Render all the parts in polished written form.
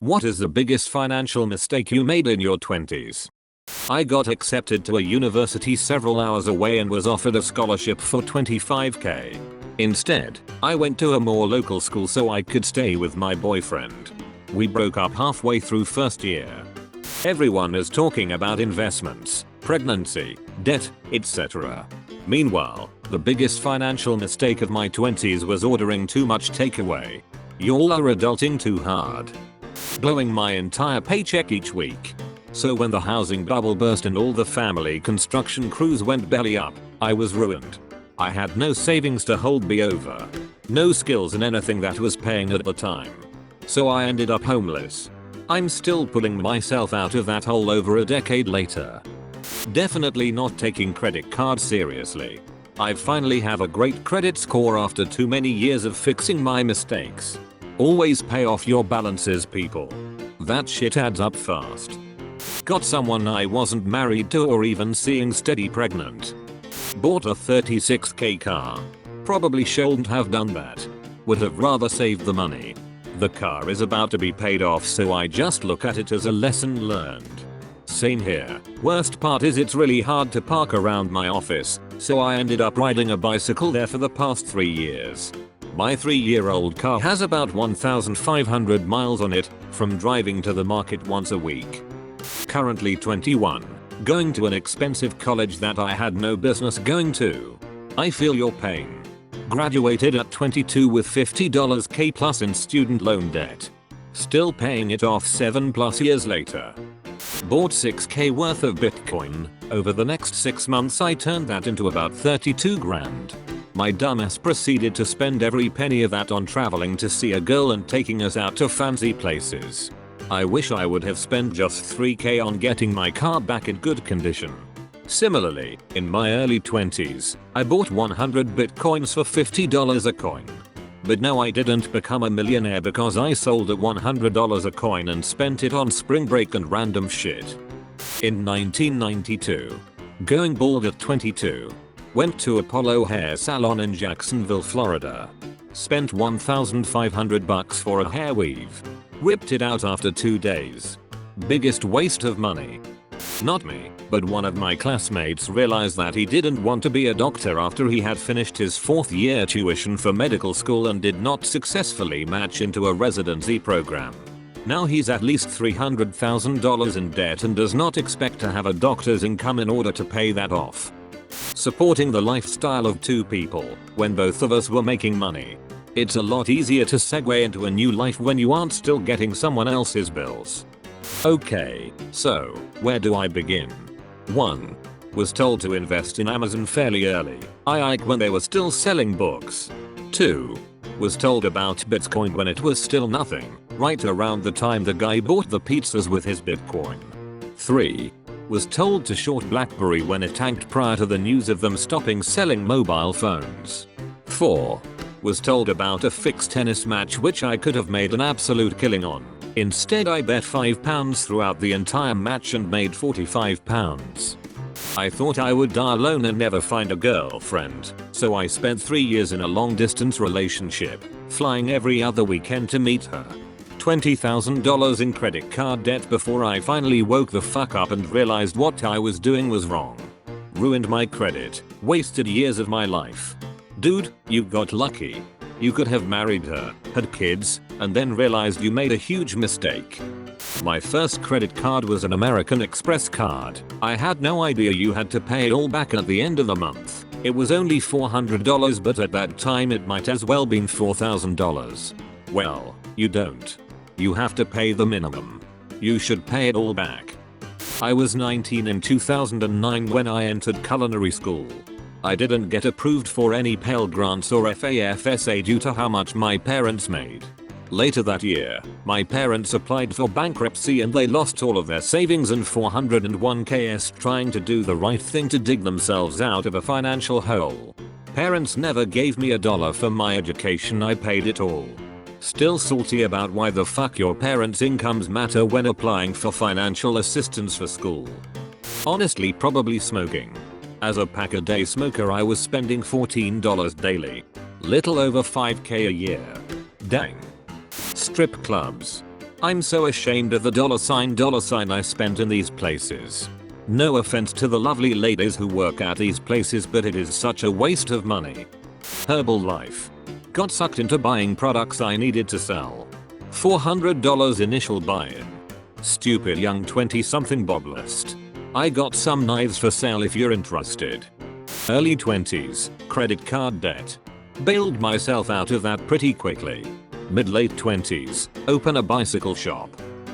What is the biggest financial mistake you made in your 20s? I got accepted to a university several hours away and was offered a scholarship for $25K. Instead, I went to a more local school so I could stay with my boyfriend. We broke up halfway through first year. Everyone is talking about investments, pregnancy, debt, etc. Meanwhile, the biggest financial mistake of my 20s was ordering too much takeaway. Y'all are adulting too hard. Blowing my entire paycheck each week. So when the housing bubble burst and all the family construction crews went belly up, I was ruined. I had no savings to hold me over. No skills in anything that was paying at the time. So I ended up homeless. I'm still pulling myself out of that hole over a decade later. Definitely not taking credit cards seriously. I finally have a great credit score after too many years of fixing my mistakes. Always pay off your balances, people. That shit adds up fast. Got someone I wasn't married to or even seeing steady pregnant. Bought a $36K car. Probably shouldn't have done that. Would have rather saved the money. The car is about to be paid off, so I just look at it as a lesson learned. Same here. Worst part is it's really hard to park around my office, so I ended up riding a bicycle there for the past 3 years. My 3-year-old car has about 1,500 miles on it, from driving to the market once a week. Currently 21. Going to an expensive college that I had no business going to. I feel your pain. Graduated at 22 with $50K plus in student loan debt. Still paying it off 7+ years later. Bought 6K worth of Bitcoin. Over the next 6 months I turned that into about 32 grand. My dumbass proceeded to spend every penny of that on traveling to see a girl and taking us out to fancy places. I wish I would have spent just 3K on getting my car back in good condition. Similarly, in my early 20s, I bought 100 bitcoins for $50 a coin. But no, I didn't become a millionaire because I sold at $100 a coin and spent it on spring break and random shit. In 1992. Going bald at 22. Went to Apollo Hair Salon in Jacksonville, Florida. Spent $1,500 for a hair weave. Ripped it out after 2 days. Biggest waste of money. Not me, but one of my classmates realized that he didn't want to be a doctor after he had finished his 4th year tuition for medical school and did not successfully match into a residency program. Now he's at least $300,000 in debt and does not expect to have a doctor's income in order to pay that off. Supporting the lifestyle of 2 people when both of us were making money. It's a lot easier to segue into a new life when you aren't still getting someone else's bills. Okay, so where do I begin? 1. Was told to invest in Amazon fairly early, like when they were still selling books. 2. Was told about Bitcoin when it was still nothing, right around the time the guy bought the pizzas with his Bitcoin. 3. Was told to short BlackBerry when it tanked prior to the news of them stopping selling mobile phones. 4. Was told about a fixed tennis match which I could have made an absolute killing on. Instead I bet £5 throughout the entire match and made £45. I thought I would die alone and never find a girlfriend, so I spent 3 years in a long distance relationship, flying every other weekend to meet her. $20,000 in credit card debt before I finally woke the fuck up and realized what I was doing was wrong. Ruined my credit, wasted years of my life. Dude, you got lucky. You could have married her, had kids, and then realized you made a huge mistake. My first credit card was an American Express card. I had no idea you had to pay it all back at the end of the month. It was only $400, but at that time it might as well been $4,000. Well, you don't. You have to pay the minimum. You should pay it all back. I was 19 in 2009 when I entered culinary school. I didn't get approved for any Pell Grants or FAFSA due to how much my parents made. Later that year, my parents applied for bankruptcy and they lost all of their savings and 401ks trying to do the right thing to dig themselves out of a financial hole. Parents never gave me $1 for my education, I paid it all. Still salty about why the fuck your parents' incomes matter when applying for financial assistance for school. Honestly, probably smoking. As a pack-a-day smoker I was spending $14 daily. Little over $5K a year. Dang. Strip clubs. I'm so ashamed of the $sign I spent in these places. No offense to the lovely ladies who work at these places, but it is such a waste of money. Herbalife. Got sucked into buying products I needed to sell. $400 initial buy-in. Stupid young 20-something boblist. I got some knives for sale if you're interested. Early 20s, credit card debt. Bailed myself out of that pretty quickly. Mid-late 20s, open a bicycle shop.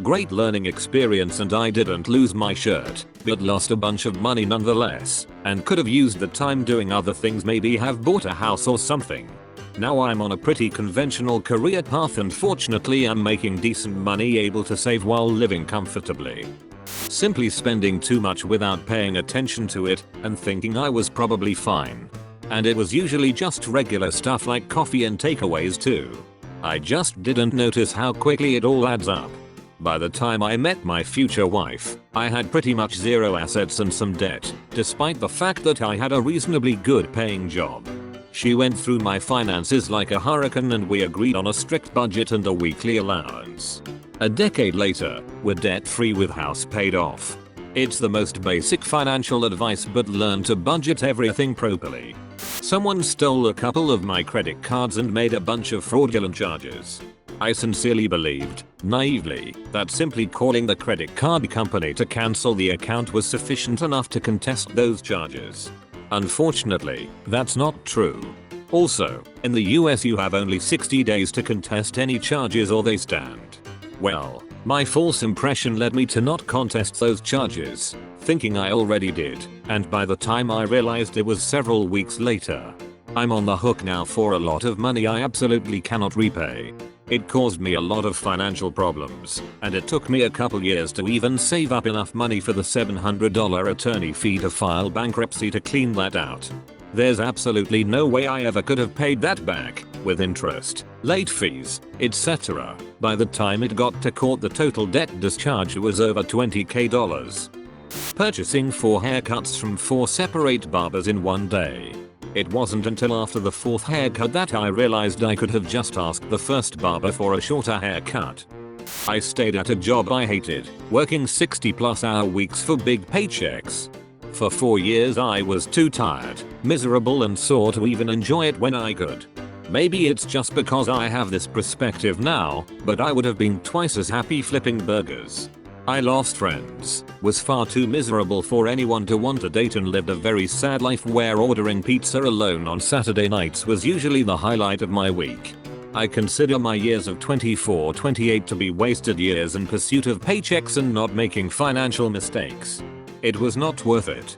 Great learning experience, and I didn't lose my shirt, but lost a bunch of money nonetheless, and could have used the time doing other things, maybe have bought a house or something. Now I'm on a pretty conventional career path, and fortunately I'm making decent money, able to save while living comfortably. Simply spending too much without paying attention to it, and thinking I was probably fine. And it was usually just regular stuff like coffee and takeaways too. I just didn't notice how quickly it all adds up. By the time I met my future wife, I had pretty much zero assets and some debt, despite the fact that I had a reasonably good paying job. She went through my finances like a hurricane, and we agreed on a strict budget and a weekly allowance. A decade later, we're debt-free with house paid off. It's the most basic financial advice, but learn to budget everything properly. Someone stole a couple of my credit cards and made a bunch of fraudulent charges. I sincerely believed, naively, that simply calling the credit card company to cancel the account was sufficient enough to contest those charges. Unfortunately, that's not true. Also, in the US you have only 60 days to contest any charges or they stand. Well, my false impression led me to not contest those charges, thinking I already did, and by the time I realized it was several weeks later. I'm on the hook now for a lot of money I absolutely cannot repay. It caused me a lot of financial problems, and it took me a couple years to even save up enough money for the $700 attorney fee to file bankruptcy to clean that out. There's absolutely no way I ever could have paid that back, with interest, late fees, etc. By the time it got to court, the total debt discharge was over $20,000. Purchasing 4 haircuts from 4 separate barbers in one day. It wasn't until after the 4th haircut that I realized I could have just asked the first barber for a shorter haircut. I stayed at a job I hated, working 60+ hour weeks for big paychecks. For 4 years I was too tired, miserable, and sore to even enjoy it when I could. Maybe it's just because I have this perspective now, but I would have been twice as happy flipping burgers. I lost friends, was far too miserable for anyone to want to date, and lived a very sad life where ordering pizza alone on Saturday nights was usually the highlight of my week. I consider my years of 24-28 to be wasted years in pursuit of paychecks and not making financial mistakes. It was not worth it.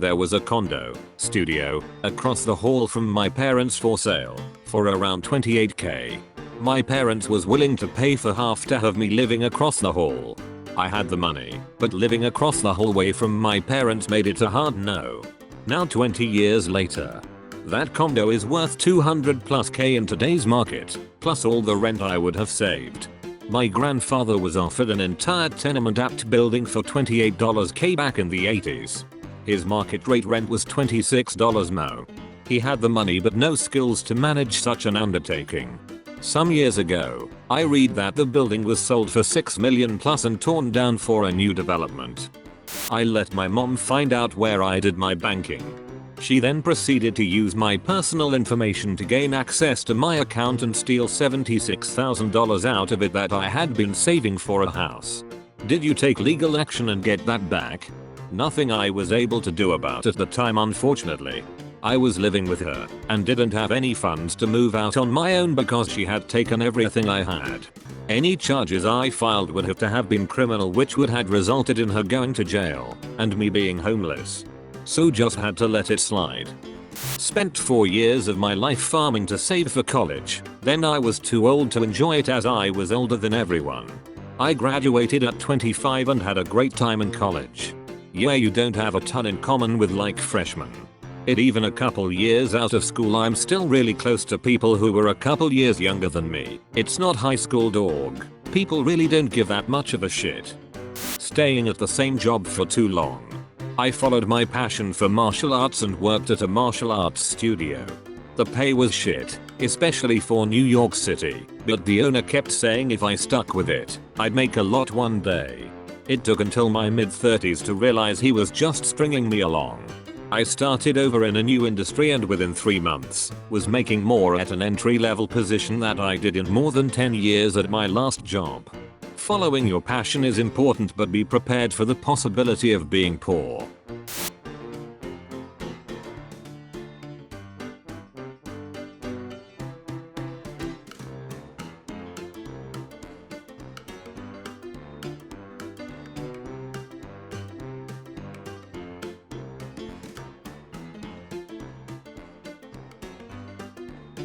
There was a condo, studio, across the hall from my parents for sale, for around $28K. My parents was willing to pay for half to have me living across the hall. I had the money, but living across the hallway from my parents made it a hard no. Now 20 years later, that condo is worth $200+ in today's market, plus all the rent I would have saved. My grandfather was offered an entire tenement-apt building for $28K back in the 80s. His market rate rent was $26 mo. He had the money but no skills to manage such an undertaking. Some years ago, I read that the building was sold for $6 million+ and torn down for a new development. I let my mom find out where I did my banking. She then proceeded to use my personal information to gain access to my account and steal $76,000 out of it that I had been saving for a house. Did you take legal action and get that back? Nothing I was able to do about it at the time, unfortunately. I was living with her and didn't have any funds to move out on my own because she had taken everything I had. Any charges I filed would have to have been criminal, which would have resulted in her going to jail and me being homeless. So just had to let it slide. Spent 4 years of my life farming to save for college. Then I was too old to enjoy it as I was older than everyone. I graduated at 25 and had a great time in college. Yeah, you don't have a ton in common with like freshmen. Even a couple years out of school, I'm still really close to people who were a couple years younger than me. It's not high school, dog. People really don't give that much of a shit. Staying at the same job for too long. I followed my passion for martial arts and worked at a martial arts studio. The pay was shit, especially for New York City, but the owner kept saying if I stuck with it, I'd make a lot one day. It took until my mid-30s to realize he was just stringing me along. I started over in a new industry and within 3 months was making more at an entry-level position that I did in more than 10 years at my last job. Following your passion is important, but be prepared for the possibility of being poor.